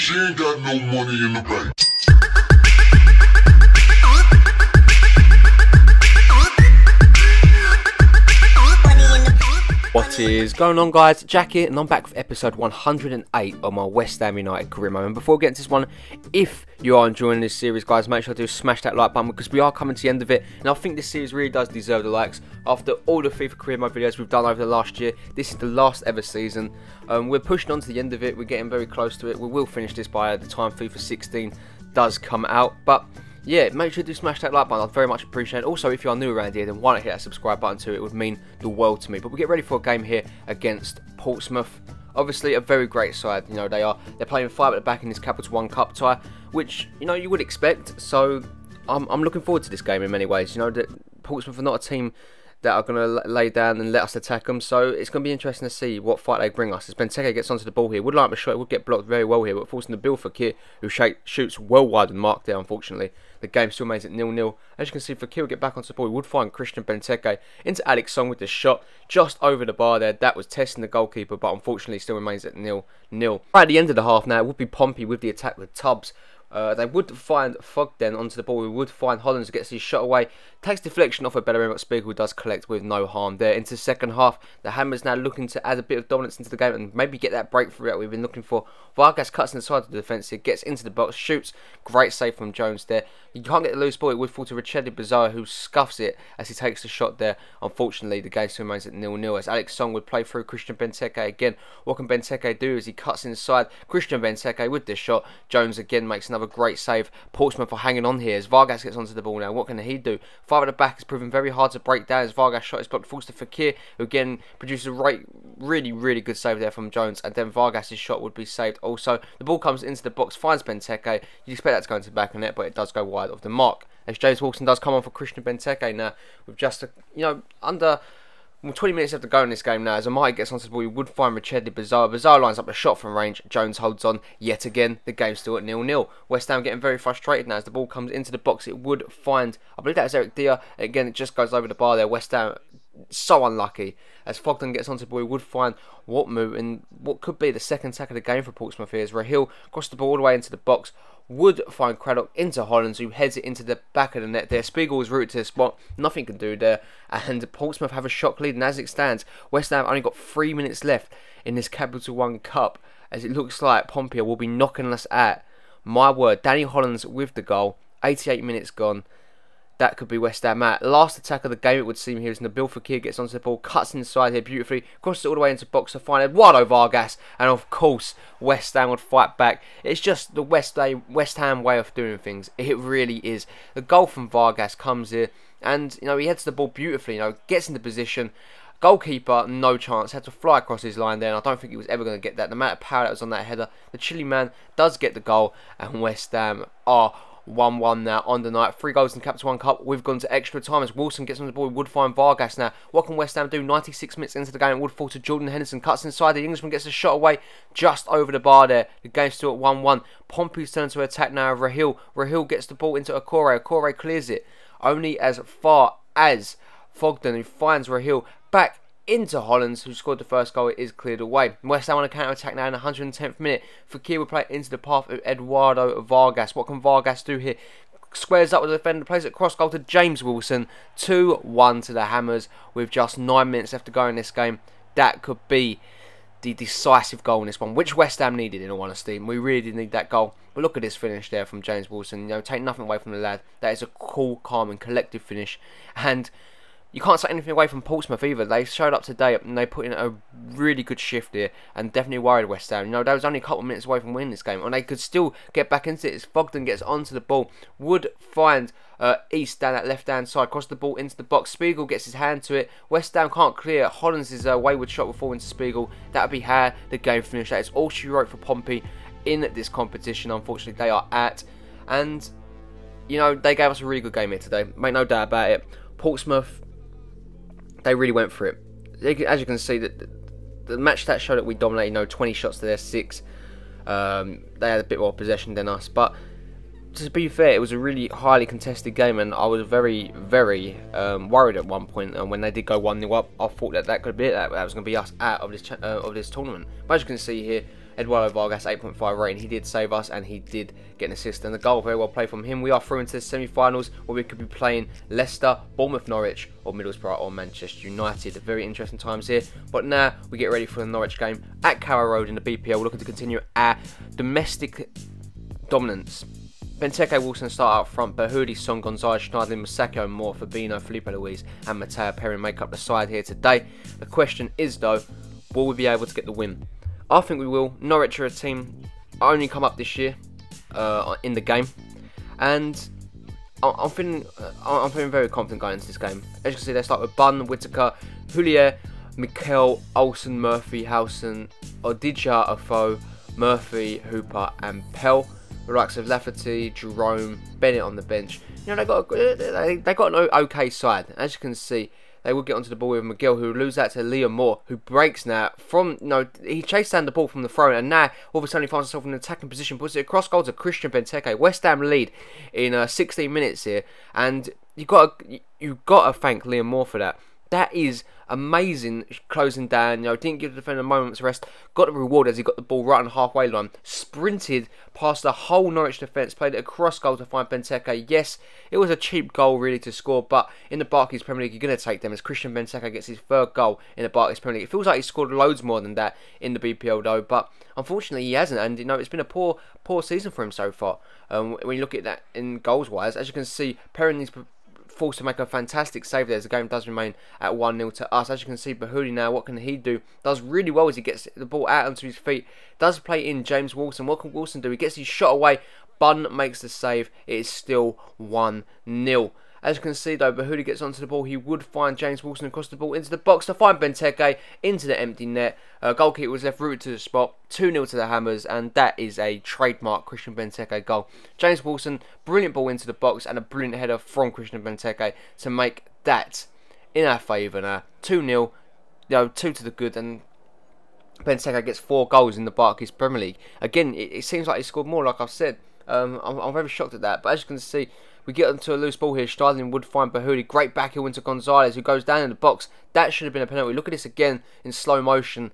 She ain't got no money in the bank. What is going on, guys? Jack here, and I'm back with episode 108 of my West Ham United career mode. And before we get into this one, if you are enjoying this series, guys, make sure to smash that like button, because we are coming to the end of it, and I think this series really does deserve the likes. After all the FIFA career mode videos we've done over the last year, this is the last ever season. We're pushing on to the end of it. We're getting very close to it. We will finish this by the time FIFA 16 does come out, but yeah, make sure to smash that like button. I'd very much appreciate it. Also, if you are new around here, then why not hit that subscribe button too? It would mean the world to me. But we get ready for a game here against Portsmouth. Obviously, a very great side. You know, they're playing 5 at the back in this Capital One Cup tie, which, you know, you would expect. So I'm looking forward to this game in many ways. You know, that Portsmouth are not a team that are going to lay down and let us attack them, so it's going to be interesting to see what fight they bring us. As Benteke gets onto the ball here, would like a shot, it would get blocked very well here, but forcing the bill for Fakir, who shoots well wide and marked there. Unfortunately, the game still remains at 0-0. As you can see, Fakir will get back onto the ball. He would find Christian Benteke into Alex Song with the shot just over the bar there. That was testing the goalkeeper, but unfortunately still remains at 0-0. Right at the end of the half now, it would be Pompey with the attack with Tubbs. They would find Fogden onto the ball. We would find Hollands, gets his shot away. Takes deflection off of Bellerin, but Spiegel does collect with no harm there. Into the second half, the Hammers now looking to add a bit of dominance into the game and maybe get that breakthrough that we've been looking for. Vargas cuts inside the defence here, gets into the box, shoots. Great save from Jones there. You can't get the loose ball. It would fall to Richelli Bizarre, who scuffs it as he takes the shot there. Unfortunately, the game still remains at 0-0 as Alex Song would play through Christian Benteke again. What can Benteke do as he cuts inside? Christian Benteke with this shot. Jones again makes another great save. Portsmouth are hanging on here as Vargas gets onto the ball now. What can he do? 5 at the back is proving very hard to break down as Vargas shot is blocked, falls to Fakir, who again produces a really good save there from Jones, and then Vargas' shot would be saved also. The ball comes into the box, finds Benteke. You'd expect that to go into the back of the net, but it does go wide of the mark. As James Wilson does come on for Christian Benteke now, with just under 20 minutes left to go in this game now. As Amai gets onto the ball, you would find Richelli Bizarre. Bizarre lines up a shot from range. Jones holds on yet again. The game's still at 0-0. West Ham getting very frustrated now as the ball comes into the box. It would find, I believe that is Eric Dier. Again, it just goes over the bar there. West Ham so unlucky. As Fogden gets onto the ball, he would find Watmu, and what could be the second attack of the game for Portsmouth here is Rahil across the ball all the way into the box. Would find Craddock into Hollands, who heads it into the back of the net there. Spiegel is rooted to the spot, nothing can do there, and Portsmouth have a shock lead. And as it stands, West Ham only got 3 minutes left in this Capital One Cup, as it looks like Pompey will be knocking us out. My word, Danny Hollands with the goal, 88 minutes gone. That could be West Ham out. Last attack of the game, it would seem here, is Nabil Fakir gets onto the ball, cuts inside here beautifully, crosses it all the way into box to find Eduardo Vargas, and of course, West Ham would fight back. It's just the West Ham way of doing things. It really is. The goal from Vargas comes here, and you know, he heads the ball beautifully, you know, gets into position. Goalkeeper, no chance, had to fly across his line there, and I don't think he was ever going to get that. The amount of power that was on that header. The Chile man does get the goal, and West Ham are 1-1 now on the night. 3 goals in the Capital One Cup. We've gone to extra time as Wilson gets on the ball. Would find Vargas now. What can West Ham do? 96 minutes into the game. It would fall to Jordan Henderson. Cuts inside. The Englishman gets a shot away just over the bar there. The game's still at 1-1. Pompey's turn to attack now. Rahil gets the ball into Enquiries. Enquiries clears it only as far as Fogden, who finds Rahil back into Hollands, who scored the first goal. It is cleared away. West Ham on a counter-attack now in the 110th minute. Fakir will play it into the path of Eduardo Vargas. What can Vargas do here? Squares up with the defender, plays it cross goal to James Wilson. 2-1 to the Hammers with just 9 minutes left to go in this game. That could be the decisive goal in this one, which West Ham needed, in all honesty. We really did need that goal. But look at this finish there from James Wilson. You know, take nothing away from the lad. That is a cool, calm and collective finish. And you can't take anything away from Portsmouth either. They showed up today and they put in a really good shift here and definitely worried West Ham. You know, they was only a couple of minutes away from winning this game and they could still get back into it as Fogden gets onto the ball. Would find East down that left-hand side, cross the ball into the box. Spiegel gets his hand to it. West Ham can't clear. Hollands' wayward shot will fall into Spiegel. That would be how the game finished. That is all she wrote for Pompey in this competition. Unfortunately, they are at. And, you know, they gave us a really good game here today. Make no doubt about it. Portsmouth, they really went for it. As you can see, the match stats show that we dominated, 20 shots to their 6. They had a bit more possession than us. But to be fair, it was a really highly contested game, and I was very worried at one point. And when they did go 1-0 up, I thought that could be it. That was going to be us out of this tournament. But as you can see here, Eduardo Vargas, 8.5 rating. He did save us, and he did get an assist. And the goal, very well played from him. We are through into the semi-finals, where we could be playing Leicester, Bournemouth, Norwich, or Middlesbrough, or Manchester United. Very interesting times here. But now we get ready for the Norwich game at Carrow Road in the BPL. We're looking to continue our domestic dominance. Benteke, Wilson start out front. Bahudi, Son, Gonzalez, Schneiderlin, Masaccio, Moore, Fabinho, Felipe Luis, and Matteo Perrin make up the side here today. The question is, though, will we be able to get the win? I think we will. Norwich are a team only come up this year in the game, and I'm feeling very confident going into this game. As you can see, they start with Bunn, Whittaker, Houllier, Mikel, Olsen, Murphy, Howson, Odija, Ofo, Murphy, Hooper, and Pell. The likes of Lafferty, Jerome, Bennett on the bench. You know, they got an okay side. As you can see, they will get onto the ball with Miguel, who lose that to Liam Moore, who breaks now from, he chased down the ball from the throw, and now all of a sudden he finds himself in an attacking position, puts it across goal to Christian Benteke. West Ham lead in 16 minutes here, and you got to thank Liam Moore for that. That is amazing closing down. Didn't give the defender a moment's rest. Got the reward as he got the ball right on the halfway line. Sprinted past the whole Norwich defence. Played it across goal to find Benteke. Yes, it was a cheap goal really to score, but in the Barclays Premier League, you're going to take them as Christian Benteke gets his third goal in the Barclays Premier League. It feels like he's scored loads more than that in the BPL though, but unfortunately he hasn't, and it's been a poor season for him so far. When you look at that in goals wise, as you can see, Perrin is forced to make a fantastic save there as the game does remain at 1-0 to us. As you can see, Bahudi now, what can he do? Does really well as he gets the ball out onto his feet. Does play in James Wilson. What can Wilson do? He gets his shot away. Bunn makes the save. It is still 1-0. As you can see though, Bahudi gets onto the ball. He would find James Wilson across the ball into the box to find Benteke into the empty net. Goalkeeper was left rooted to the spot. 2-0 to the Hammers, and that is a trademark Christian Benteke goal. James Wilson, brilliant ball into the box and a brilliant header from Christian Benteke to make that in our favour now. 2-0, 2 to the good, and Benteke gets 4 goals in the Barclays Premier League. Again, it seems like he scored more, like I've said. I'm very shocked at that, but as you can see, we get onto a loose ball here. Schneiderlin would find Bahudi. Great backheel into Gonzalez, who goes down in the box. That should have been a penalty. Look at this again in slow motion.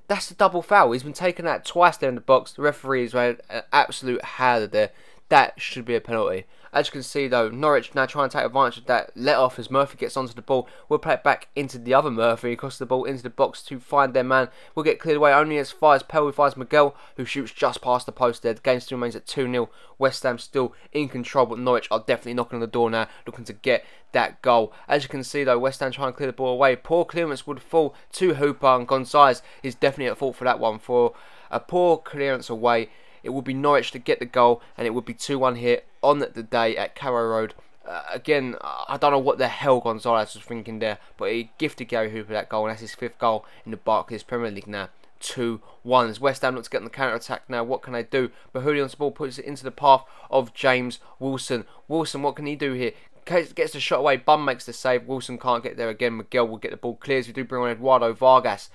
That's a double foul. He's been taken out twice there in the box. The referee has made an absolute howler there. That should be a penalty. As you can see though, Norwich now trying to take advantage of that let off as Murphy gets onto the ball. We'll play it back into the other Murphy, across the ball into the box to find their man. We'll get cleared away only as far as Pell, who finds Miguel, who shoots just past the post there. The game still remains at 2-0. West Ham still in control, but Norwich are definitely knocking on the door now, looking to get that goal. As you can see though, West Ham trying to clear the ball away. Poor clearance would fall to Hooper, and Gonzalez is definitely at fault for that one. For a poor clearance away, it would be Norwich to get the goal, and it would be 2-1 here on the day at Carrow Road. Again, I don't know what the hell Gonzalez was thinking there, but he gifted Gary Hooper that goal, and that's his 5th goal in the Barclays Premier League now. 2-1. As West Ham look to get on the counter-attack now, what can they do? Bahudi on the ball puts it into the path of James Wilson. Wilson, what can he do here? Gets the shot away, Bunn makes the save. Wilson can't get there again. Miguel will get the ball clear as we do bring on Eduardo Vargas.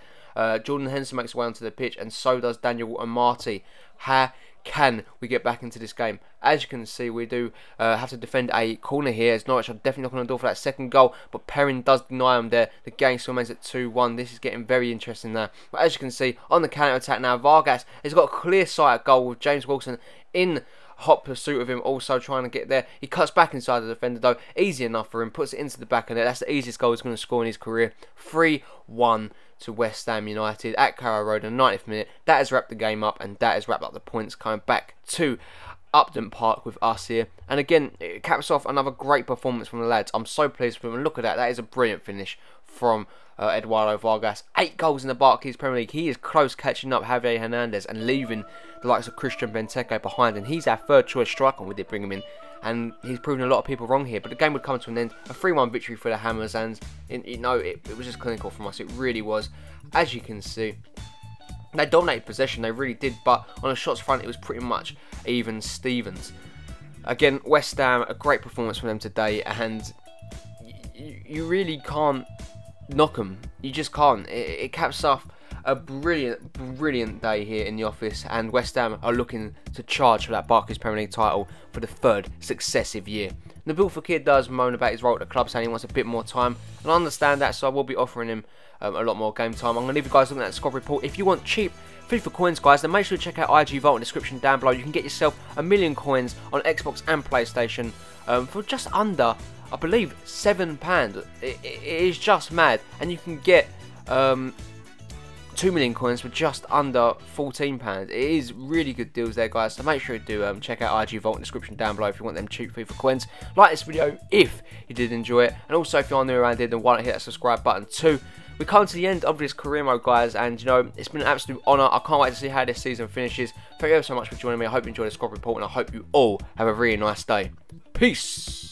Jordan Henderson makes his way onto the pitch, and so does Daniel Amati. How can we get back into this game? As you can see, we do have to defend a corner here, as Norwich are definitely knocking on the door for that second goal, but Perrin does deny him there. The game still remains at 2-1. This is getting very interesting now. But as you can see, on the counter-attack now, Vargas has got a clear sight goal with James Wilson in hot pursuit of him, also trying to get there. He cuts back inside the defender though, easy enough for him, puts it into the back of it. That's the easiest goal he's going to score in his career. 3-1 to West Ham United at Carrow Road in the 90th minute. That has wrapped the game up, and that has wrapped up the points coming back to Upton Park with us here. And again, it caps off another great performance from the lads. I'm so pleased with them, and look at that. That is a brilliant finish from Eduardo Vargas. 8 goals in the Barclays Premier League. He is close catching up Javier Hernandez and leaving the likes of Christian Benteke behind, and he's our 3rd choice striker, and we did bring him in, and he's proven a lot of people wrong here. But the game would come to an end, a 3-1 victory for the Hammers, and it was just clinical from us. It really was. As you can see, they dominated possession, they really did, but on the shots front it was pretty much even Stevens. Again, West Ham, a great performance from them today, and you really can't knock them. You just can't. It caps off a brilliant day here in the office, and West Ham are looking to charge for that Barclays Premier League title for the 3rd successive year. Nabil Fekir does moan about his role at the club, saying he wants a bit more time, and I understand that, so I will be offering him a lot more game time. I'm going to leave you guys looking at the squad report. If you want cheap FIFA coins, guys, then make sure to check out IG Vault in the description down below. You can get yourself 1,000,000 coins on Xbox and PlayStation for just under, I believe, £7. It is just mad, and you can get 2,000,000 coins for just under £14. It is really good deals there, guys, so make sure you do check out IG Vault in the description down below if you want them cheap FIFA coins. Like this video if you did enjoy it, and also if you're new around here, then why not hit that subscribe button too. We come to the end of this career mode, guys, and you know, it's been an absolute honour. I can't wait to see how this season finishes. Thank you so much for joining me. I hope you enjoyed the squad report, and I hope you all have a really nice day. Peace.